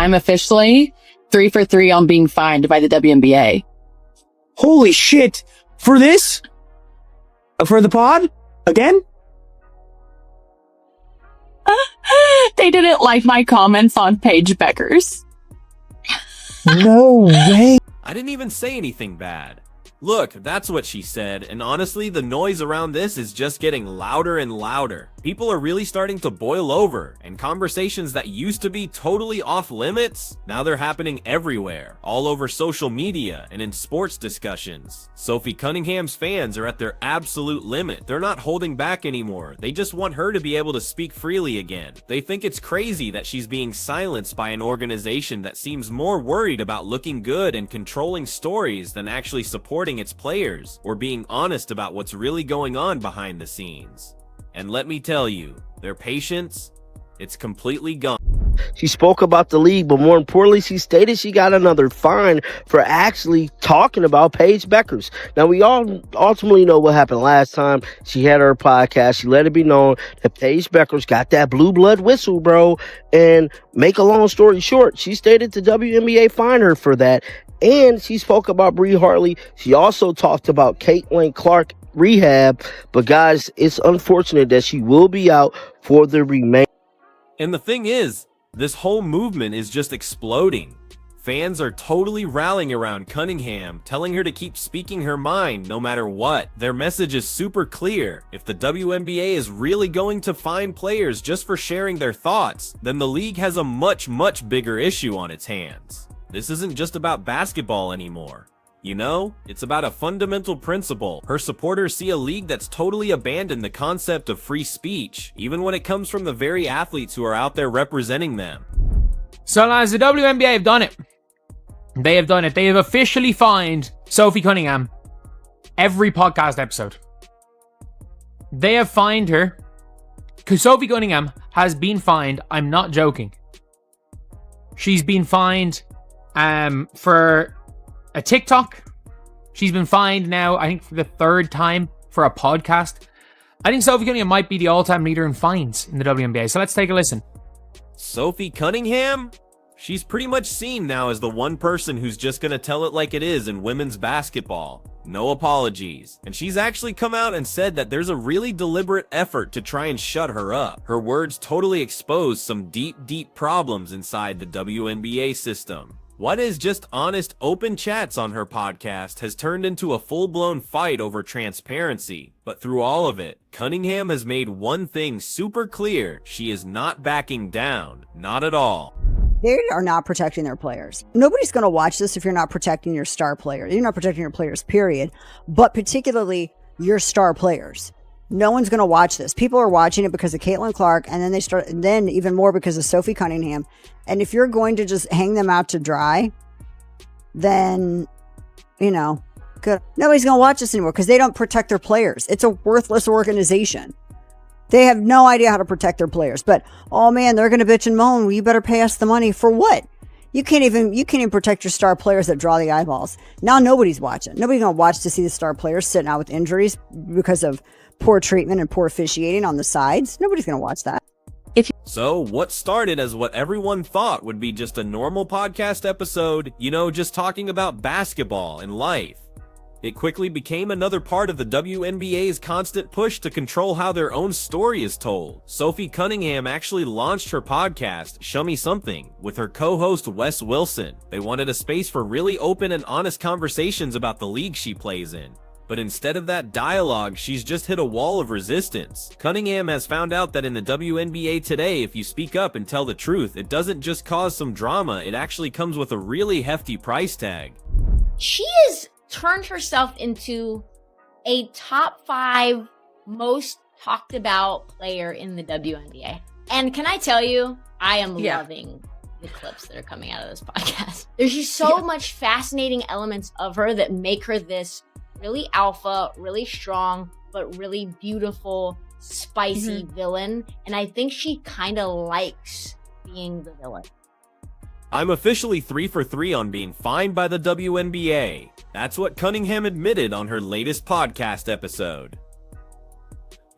I'm officially 3 for 3 on being fined by the WNBA. Holy shit. For this? For the pod? Again? They didn't like my comments on Paige Becker's. No way. I didn't even say anything bad. Look, that's what she said, and honestly, the noise around this is just getting louder and louder. People are really starting to boil over, and conversations that used to be totally off limits, now they're happening everywhere, all over social media and in sports discussions. Sophie Cunningham's fans are at their absolute limit. They're not holding back anymore. They just want her to be able to speak freely again. They think it's crazy that she's being silenced by an organization that seems more worried about looking good and controlling stories than actually supporting its players or being honest about what's really going on behind the scenes. And let me tell you, their patience, it's completely gone. She spoke about the league, but more importantly, she stated she got another fine for actually talking about Paige Becker's. Now, we all ultimately know what happened last time. She had her podcast. She let it be known that Paige Becker's got that blue blood whistle, bro. And make a long story short, she stated the WNBA fined her for that. And she spoke about Bree Hartley. She also talked about Caitlin Clark rehab. But guys, it's unfortunate that she will be out for the remainder. And the thing is, this whole movement is just exploding. Fans are totally rallying around Cunningham, telling her to keep speaking her mind no matter what. Their message is super clear. If the WNBA is really going to fine players just for sharing their thoughts, then the league has a much bigger issue on its hands. This isn't just about basketball anymore. You know, it's about a fundamental principle. Her supporters see a league that's totally abandoned the concept of free speech, even when it comes from the very athletes who are out there representing them. So lads, the WNBA have done it. They have done it. They have officially fined Sophie Cunningham every podcast episode. They have fined her because Sophie Cunningham has been fined. I'm not joking. She's been fined for a TikTok. She's been fined now, I think, for the 3rd time for a podcast. I think Sophie Cunningham might be the all-time leader in fines in the WNBA. So let's take a listen. Sophie Cunningham? She's pretty much seen now as the one person who's just gonna tell it like it is in women's basketball. No apologies. And she's actually come out and said that there's a really deliberate effort to try and shut her up. Her words totally expose some deep problems inside the WNBA system. What is just honest, open chats on her podcast has turned into a full-blown fight over transparency. But through all of it, Cunningham has made one thing super clear. She is not backing down. Not at all. They are not protecting their players. Nobody's going to watch this if you're not protecting your star player. You're not protecting your players, period. But particularly your star players. No one's going to watch this. People are watching it because of Caitlin Clark, and then even more because of Sophie Cunningham. And if you're going to just hang them out to dry, then, you know, good. Nobody's going to watch this anymore because they don't protect their players. It's a worthless organization. They have no idea how to protect their players. But, oh man, they're going to bitch and moan. Well, you better pay us the money. For what? You can't even protect your star players that draw the eyeballs. Now nobody's watching. Nobody's going to watch to see the star players sitting out with injuries because of poor treatment and poor officiating on the sides. Nobody's going to watch that. So what started as what everyone thought would be just a normal podcast episode, you know, just talking about basketball and life, it quickly became another part of the WNBA's constant push to control how their own story is told. Sophie Cunningham actually launched her podcast, Show Me Something, with her co-host Wes Wilson. They wanted a space for really open and honest conversations about the league she plays in. But instead of that dialogue, she's just hit a wall of resistance. Cunningham has found out that in the WNBA today, if you speak up and tell the truth, it doesn't just cause some drama, it actually comes with a really hefty price tag. She has turned herself into a top 5 most talked about player in the WNBA. And can I tell you, I am loving the clips that are coming out of this podcast. There's just so much fascinating elements of her that make her this really alpha, really strong, but really beautiful, spicy villain. And I think she kind of likes being the villain. I'm officially 3 for 3 on being fined by the WNBA. That's what Cunningham admitted on her latest podcast episode.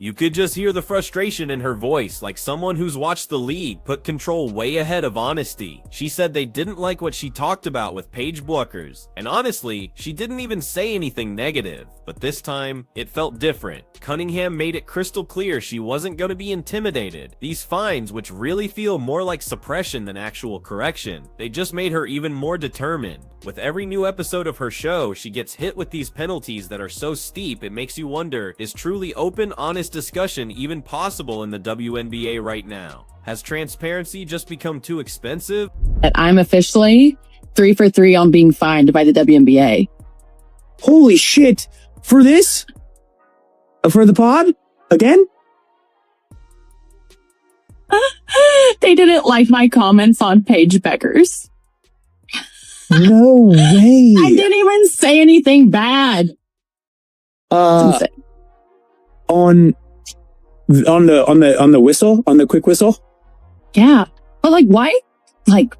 You could just hear the frustration in her voice, like someone who's watched the league put control way ahead of honesty. She said they didn't like what she talked about with Paige Bueckers, and honestly, she didn't even say anything negative. But this time, it felt different. Cunningham made it crystal clear she wasn't going to be intimidated. These fines, which really feel more like suppression than actual correction, they just made her even more determined. With every new episode of her show, she gets hit with these penalties that are so steep it makes you wonder, is truly open, honest discussion even possible in the WNBA right now? Has transparency just become too expensive? I'm officially 3 for 3 on being fined by the WNBA. Holy shit. For this? For the pod? Again? They didn't like my comments on Paige Beckers. No way. I didn't even say anything bad. On the whistle, on the quick whistle. Yeah. But like, why? Like,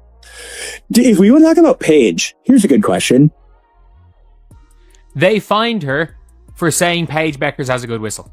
If we want to talk about Paige, here's a good question. They fined her for saying Paige Beckers has a good whistle.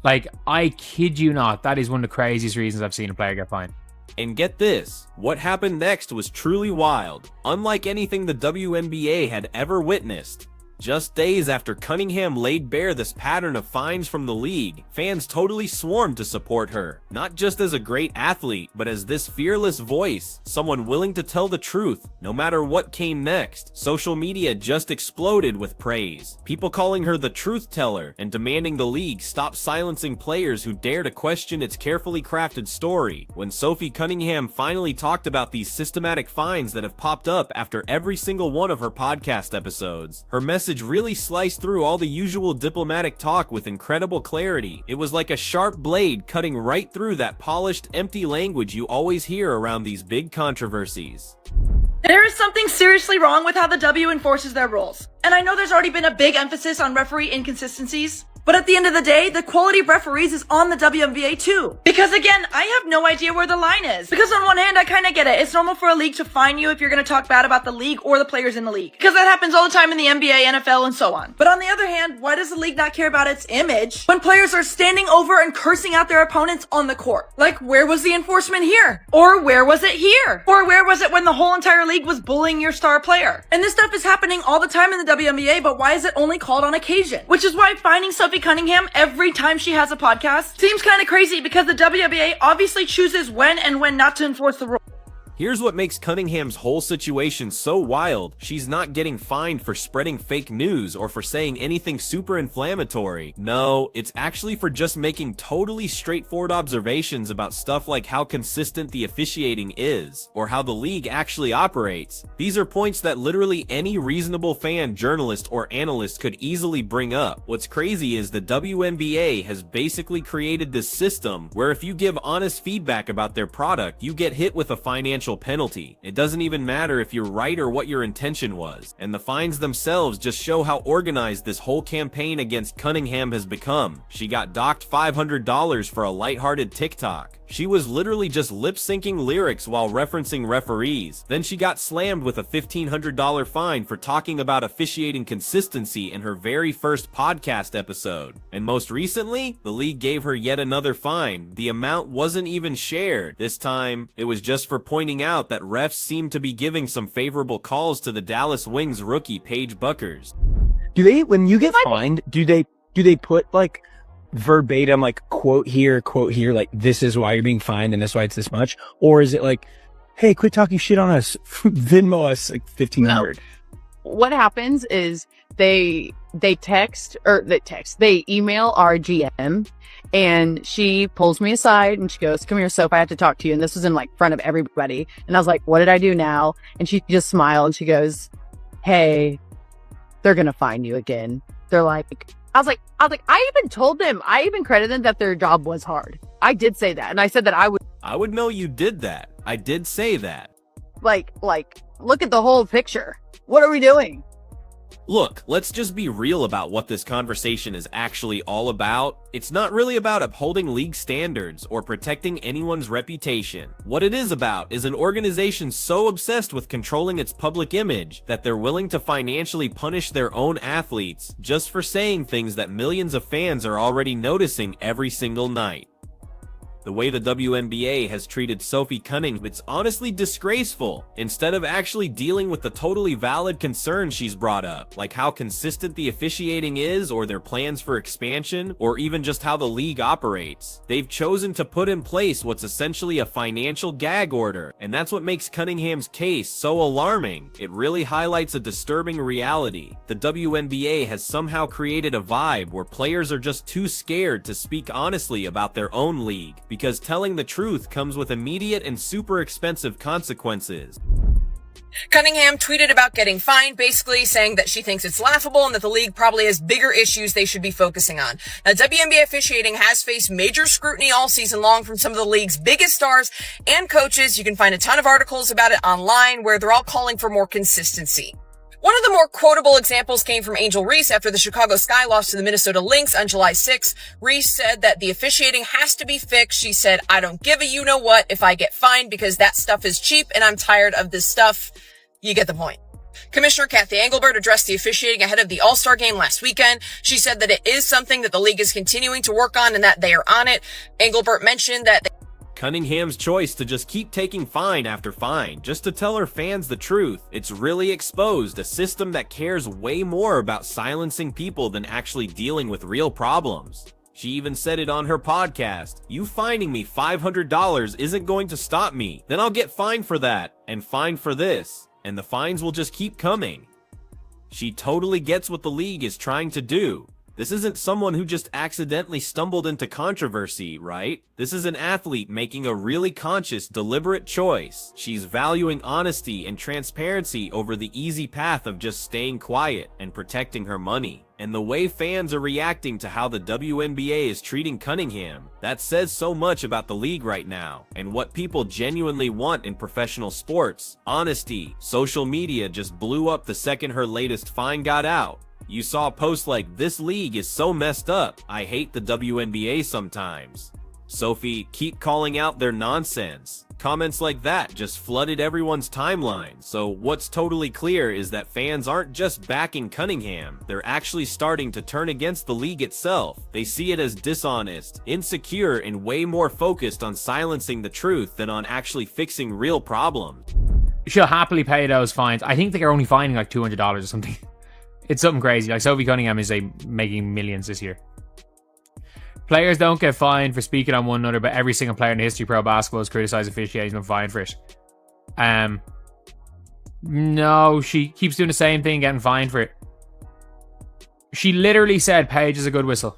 Like, I kid you not, that is one of the craziest reasons I've seen a player get fined. And get this, what happened next was truly wild, unlike anything the WNBA had ever witnessed. Just days after Cunningham laid bare this pattern of fines from the league, fans totally swarmed to support her, not just as a great athlete, but as this fearless voice, someone willing to tell the truth, no matter what came next. Social media just exploded with praise, people calling her the truth teller and demanding the league stop silencing players who dare to question its carefully crafted story. When Sophie Cunningham finally talked about these systematic fines that have popped up after every single one of her podcast episodes, her message really sliced through all the usual diplomatic talk with incredible clarity. It was like a sharp blade cutting right through that polished, empty language you always hear around these big controversies. There is something seriously wrong with how the W enforces their rules. And I know there's already been a big emphasis on referee inconsistencies, but at the end of the day, the quality of referees is on the WNBA too. Because again, I have no idea where the line is. Because on one hand, I kind of get it. It's normal for a league to fine you if you're going to talk bad about the league or the players in the league. Because that happens all the time in the NBA, NFL, and so on. But on the other hand, why does the league not care about its image when players are standing over and cursing out their opponents on the court? Like, where was the enforcement here? Or where was it here? Or where was it when the whole entire league was bullying your star player? And this stuff is happening all the time in the WNBA, but why is it only called on occasion? Which is why fining Sophie Cunningham every time she has a podcast seems kind of crazy, because the WNBA obviously chooses when and when not to enforce the rule. Here's what makes Cunningham's whole situation so wild. She's not getting fined for spreading fake news or for saying anything super inflammatory. No, it's actually for just making totally straightforward observations about stuff like how consistent the officiating is, or how the league actually operates. These are points that literally any reasonable fan, journalist, or analyst could easily bring up. What's crazy is the WNBA has basically created this system where if you give honest feedback about their product, you get hit with a financial penalty. It doesn't even matter if you're right or what your intention was. And the fines themselves just show how organized this whole campaign against Cunningham has become. She got docked $500 for a lighthearted TikTok. She was literally just lip-syncing lyrics while referencing referees. Then she got slammed with a $1,500 fine for talking about officiating consistency in her very first podcast episode. And most recently, the league gave her yet another fine. The amount wasn't even shared. This time, it was just for pointing out that refs seemed to be giving some favorable calls to the Dallas Wings rookie Paige Bueckers. Do they, when you get fined, do they put like verbatim, like quote here, like this is why you're being fined and this is why it's this much? Or is it like, hey, quit talking shit on us, Venmo us like 1,500? No. What happens is they email our GM, and she pulls me aside and she goes, "Come here, Sophie, I have to talk to you." And this was in like front of everybody. And I was like, "What did I do now?" And she just smiled and she goes, "Hey, they're going to fine you again." They're like, I was like, I even told them, I even credited them that their job was hard. I did say that. And I said that I would know you did that. I did say that. like, look at the whole picture. What are we doing? Look, let's just be real about what this conversation is actually all about. It's not really about upholding league standards or protecting anyone's reputation. What it is about is an organization so obsessed with controlling its public image that they're willing to financially punish their own athletes just for saying things that millions of fans are already noticing every single night. The way the WNBA has treated Sophie Cunningham, it's honestly disgraceful. Instead of actually dealing with the totally valid concerns she's brought up, like how consistent the officiating is, or their plans for expansion, or even just how the league operates, they've chosen to put in place what's essentially a financial gag order, and that's what makes Cunningham's case so alarming. It really highlights a disturbing reality. The WNBA has somehow created a vibe where players are just too scared to speak honestly about their own league, because telling the truth comes with immediate and super expensive consequences. Cunningham tweeted about getting fined, basically saying that she thinks it's laughable and that the league probably has bigger issues they should be focusing on. Now, WNBA officiating has faced major scrutiny all season long from some of the league's biggest stars and coaches. You can find a ton of articles about it online where they're all calling for more consistency. One of the more quotable examples came from Angel Reese after the Chicago Sky lost to the Minnesota Lynx on July 6th. Reese said that the officiating has to be fixed. She said, "I don't give a you-know-what if I get fined because that stuff is cheap and I'm tired of this stuff." You get the point. Commissioner Kathy Engelbert addressed the officiating ahead of the All-Star game last weekend. She said that it is something that the league is continuing to work on and that they are on it. Engelbert mentioned that Cunningham's choice to just keep taking fine after fine, just to tell her fans the truth, it's really exposed a system that cares way more about silencing people than actually dealing with real problems. She even said it on her podcast, "You fining me $500 isn't going to stop me. Then I'll get fined for that, and fined for this, and the fines will just keep coming." She totally gets what the league is trying to do. This isn't someone who just accidentally stumbled into controversy, right? This is an athlete making a really conscious, deliberate choice. She's valuing honesty and transparency over the easy path of just staying quiet and protecting her money. And the way fans are reacting to how the WNBA is treating Cunningham, that says so much about the league right now, and what people genuinely want in professional sports. Honesty. Social media just blew up the second her latest fine got out. You saw posts like, "This league is so messed up, I hate the WNBA sometimes." "Sophie, keep calling out their nonsense." Comments like that just flooded everyone's timeline. So what's totally clear is that fans aren't just backing Cunningham, they're actually starting to turn against the league itself. They see it as dishonest, insecure, and way more focused on silencing the truth than on actually fixing real problems. She'll happily pay those fines. I think they're only fining like $200 or something. It's something crazy. Like, Sophie Cunningham is making millions this year. Players don't get fined for speaking on one another, but every single player in the history of pro basketball has criticized officiating and fined for it. No, she keeps doing the same thing, getting fined for it. She literally said Paige is a good whistle.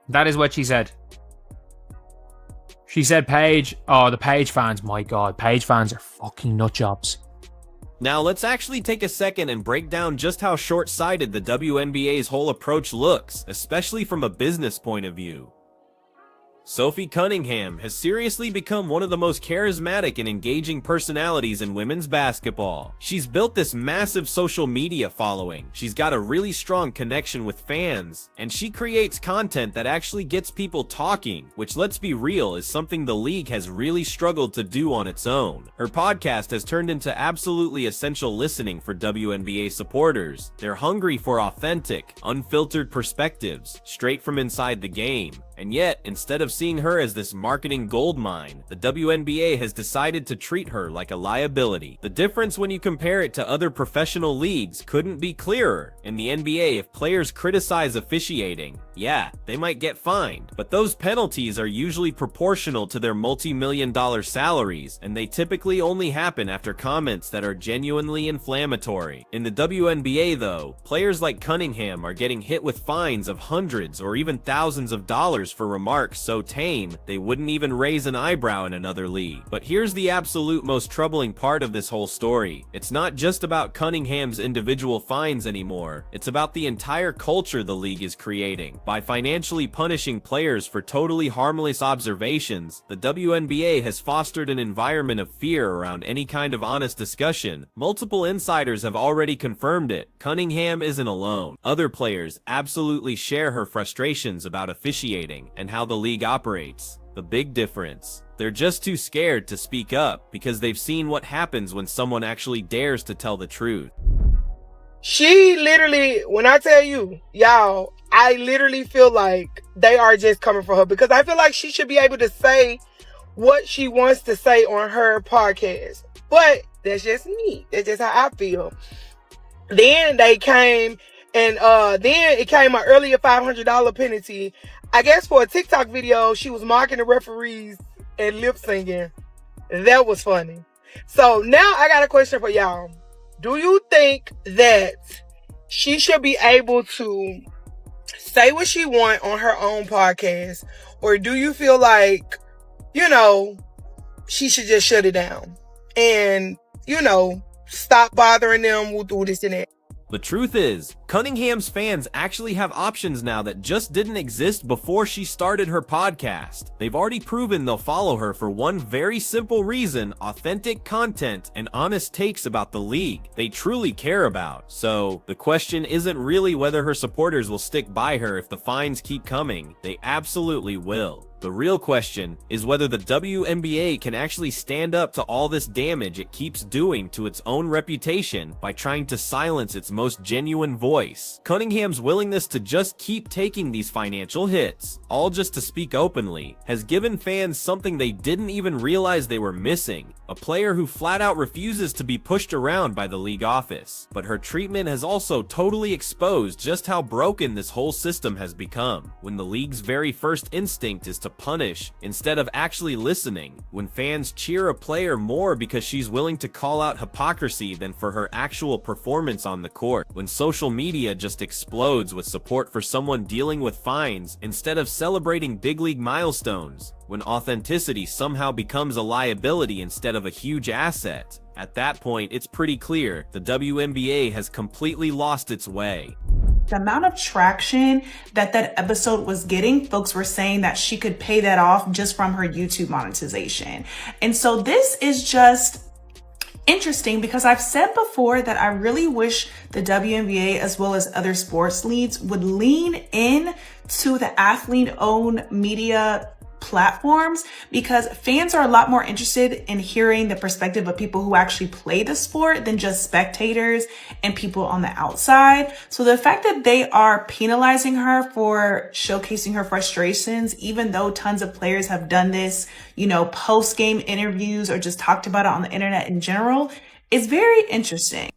That is what she said. She said Paige, oh, the Paige fans, my God, Paige fans are fucking nut jobs. Now let's actually take a second and break down just how short-sighted the WNBA's whole approach looks, especially from a business point of view. Sophie Cunningham has seriously become one of the most charismatic and engaging personalities in women's basketball. She's built this massive social media following, she's got a really strong connection with fans, and she creates content that actually gets people talking, which, let's be real, is something the league has really struggled to do on its own. Her podcast has turned into absolutely essential listening for WNBA supporters. They're hungry for authentic, unfiltered perspectives, straight from inside the game. And yet, instead of seeing her as this marketing goldmine, the WNBA has decided to treat her like a liability. The difference when you compare it to other professional leagues couldn't be clearer. In the NBA, if players criticize officiating, yeah, they might get fined, but those penalties are usually proportional to their multi-million-dollar salaries, and they typically only happen after comments that are genuinely inflammatory. In the WNBA, though, players like Cunningham are getting hit with fines of hundreds or even thousands of dollars players for remarks so tame they wouldn't even raise an eyebrow in another league. But here's the absolute most troubling part of this whole story. It's not just about Cunningham's individual fines anymore. It's about the entire culture the league is creating. By financially punishing players for totally harmless observations, the WNBA has fostered an environment of fear around any kind of honest discussion. Multiple insiders have already confirmed it. Cunningham isn't alone. Other players absolutely share her frustrations about officiating and how the league operates. The big difference: they're just too scared to speak up because they've seen what happens when someone actually dares to tell the truth. She literally, when I tell you, y'all, I literally feel like they are just coming for her, because I feel like she should be able to say what she wants to say on her podcast. But that's just me. That's just how I feel. Then they came and then it came an earlier $500 penalty. I guess for a TikTok video, she was mocking the referees and lip singing. That was funny. So now I got a question for y'all. Do you think that she should be able to say what she wants on her own podcast? Or do you feel like, you know, she should just shut it down and, you know, stop bothering them with all this and that? The truth is, Cunningham's fans actually have options now that just didn't exist before she started her podcast. They've already proven they'll follow her for one very simple reason: authentic content and honest takes about the league they truly care about. So, the question isn't really whether her supporters will stick by her if the fines keep coming. They absolutely will. The real question is whether the WNBA can actually stand up to all this damage it keeps doing to its own reputation by trying to silence its most genuine voice. Cunningham's willingness to just keep taking these financial hits, all just to speak openly, has given fans something they didn't even realize they were missing: a player who flat out refuses to be pushed around by the league office. But her treatment has also totally exposed just how broken this whole system has become, when the league's very first instinct is to punish instead of actually listening, when fans cheer a player more because she's willing to call out hypocrisy than for her actual performance on the court, when social media just explodes with support for someone dealing with fines instead of celebrating big league milestones, when authenticity somehow becomes a liability instead of a huge asset. At that point, it's pretty clear the WNBA has completely lost its way. The amount of traction that episode was getting, folks were saying that she could pay that off just from her YouTube monetization. And so this is just interesting, because I've said before that I really wish the WNBA as well as other sports leagues would lean in to the athlete-owned media platforms, because fans are a lot more interested in hearing the perspective of people who actually play the sport than just spectators and people on the outside. So the fact that they are penalizing her for showcasing her frustrations, even though tons of players have done this, you know, post-game interviews or just talked about it on the internet in general, is very interesting.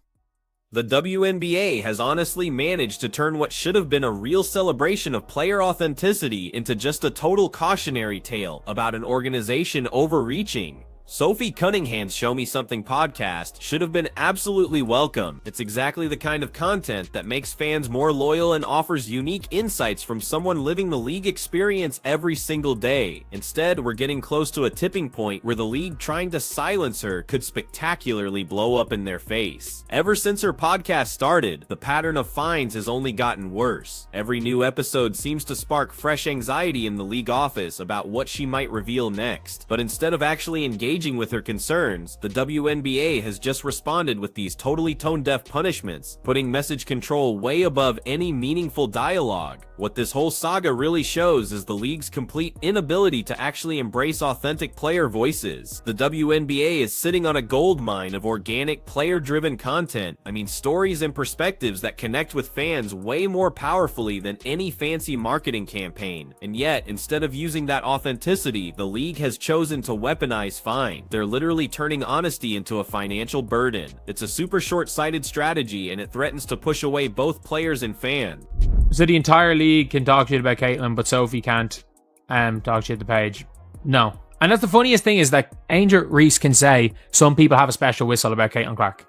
The WNBA has honestly managed to turn what should have been a real celebration of player authenticity into just a total cautionary tale about an organization overreaching. Sophie Cunningham's Show Me Something podcast should have been absolutely welcome. It's exactly the kind of content that makes fans more loyal and offers unique insights from someone living the league experience every single day. Instead, we're getting close to a tipping point where the league trying to silence her could spectacularly blow up in their face. Ever since her podcast started, the pattern of fines has only gotten worse. Every new episode seems to spark fresh anxiety in the league office about what she might reveal next. But instead of actually engaging with her concerns, the WNBA has just responded with these totally tone-deaf punishments, putting message control way above any meaningful dialogue. What this whole saga really shows is the league's complete inability to actually embrace authentic player voices. The WNBA is sitting on a gold mine of organic, player-driven content. I mean, stories and perspectives that connect with fans way more powerfully than any fancy marketing campaign. And yet, instead of using that authenticity, the league has chosen to weaponize fines. They're literally turning honesty into a financial burden. It's a super short-sighted strategy, and it threatens to push away both players and fans. So the entire league can talk shit about Caitlyn, but Sophie can't talk shit to Paige. No. And that's the funniest thing, is that Angel Reese can say some people have a special whistle about Caitlyn Clark.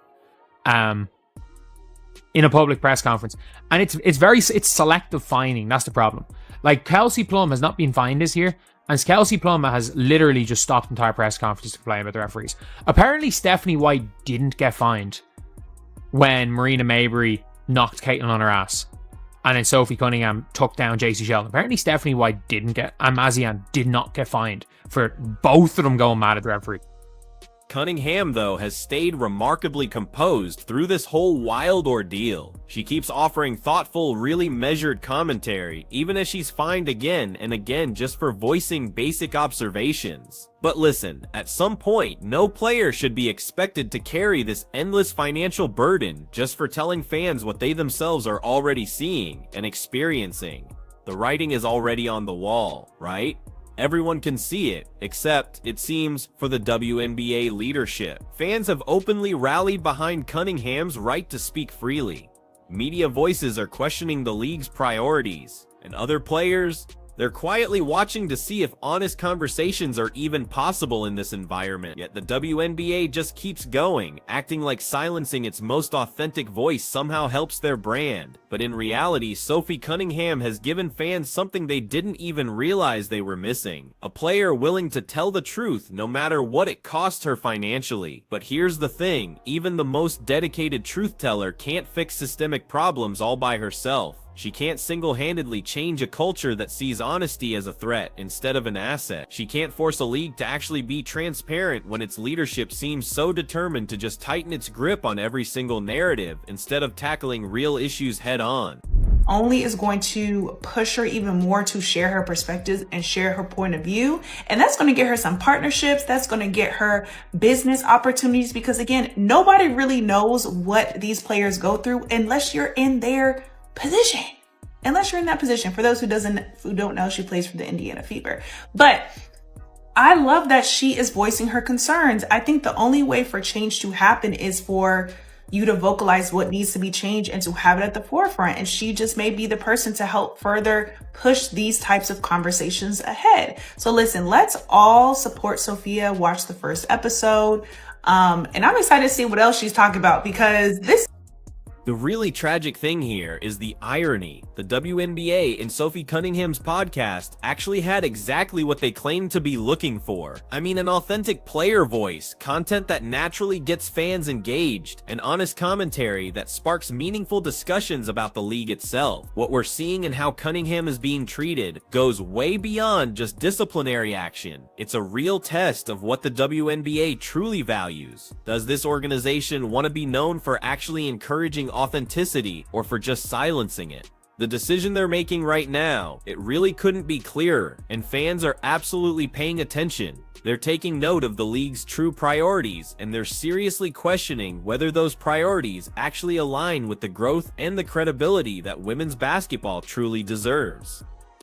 in a public press conference. And it's selective fining. That's the problem. Like, Kelsey Plum has not been fined this year, and Kelsey Plum has literally just stopped entire press conferences to complain about the referees. Apparently, Stephanie White didn't get fined when Marina Mabrey knocked Caitlin on her ass, and then Sophie Cunningham took down JC Sheldon. Apparently, Stephanie White didn't get, and Mazian did not get fined for both of them going mad at the referee. Cunningham, though, has stayed remarkably composed through this whole wild ordeal. She keeps offering thoughtful, really measured commentary, even as she's fined again and again just for voicing basic observations. But listen, at some point, no player should be expected to carry this endless financial burden just for telling fans what they themselves are already seeing and experiencing. The writing is already on the wall, right? Everyone can see it, except, it seems, for the WNBA leadership. Fans have openly rallied behind Cunningham's right to speak freely. Media voices are questioning the league's priorities, and other players, they're quietly watching to see if honest conversations are even possible in this environment. Yet the WNBA just keeps going, acting like silencing its most authentic voice somehow helps their brand. But in reality, Sophie Cunningham has given fans something they didn't even realize they were missing. A player willing to tell the truth no matter what it costs her financially. But here's the thing, even the most dedicated truth teller can't fix systemic problems all by herself. She can't single-handedly change a culture that sees honesty as a threat instead of an asset. She can't force a league to actually be transparent when its leadership seems so determined to just tighten its grip on every single narrative instead of tackling real issues head-on. Only is going to push her even more to share her perspectives and share her point of view. And that's going to get her some partnerships. That's going to get her business opportunities, because again, nobody really knows what these players go through unless you're in their position. Unless you're in that position. For those who don't know, she plays for the Indiana Fever. But I love that she is voicing her concerns. I think the only way for change to happen is for you to vocalize what needs to be changed and to have it at the forefront. And she just may be the person to help further push these types of conversations ahead. So listen, let's all support Sophia, watch the first episode. And I'm excited to see what else she's talking about, because this. The really tragic thing here is the irony. The WNBA in Sophie Cunningham's podcast actually had exactly what they claimed to be looking for. I mean, an authentic player voice, content that naturally gets fans engaged, and honest commentary that sparks meaningful discussions about the league itself. What we're seeing and how Cunningham is being treated goes way beyond just disciplinary action. It's a real test of what the WNBA truly values. Does this organization want to be known for actually encouraging authenticity or for just silencing it? The decision they're making right now, it really couldn't be clearer, and fans are absolutely paying attention. They're taking note of the league's true priorities, and they're seriously questioning whether those priorities actually align with the growth and the credibility that women's basketball truly deserves.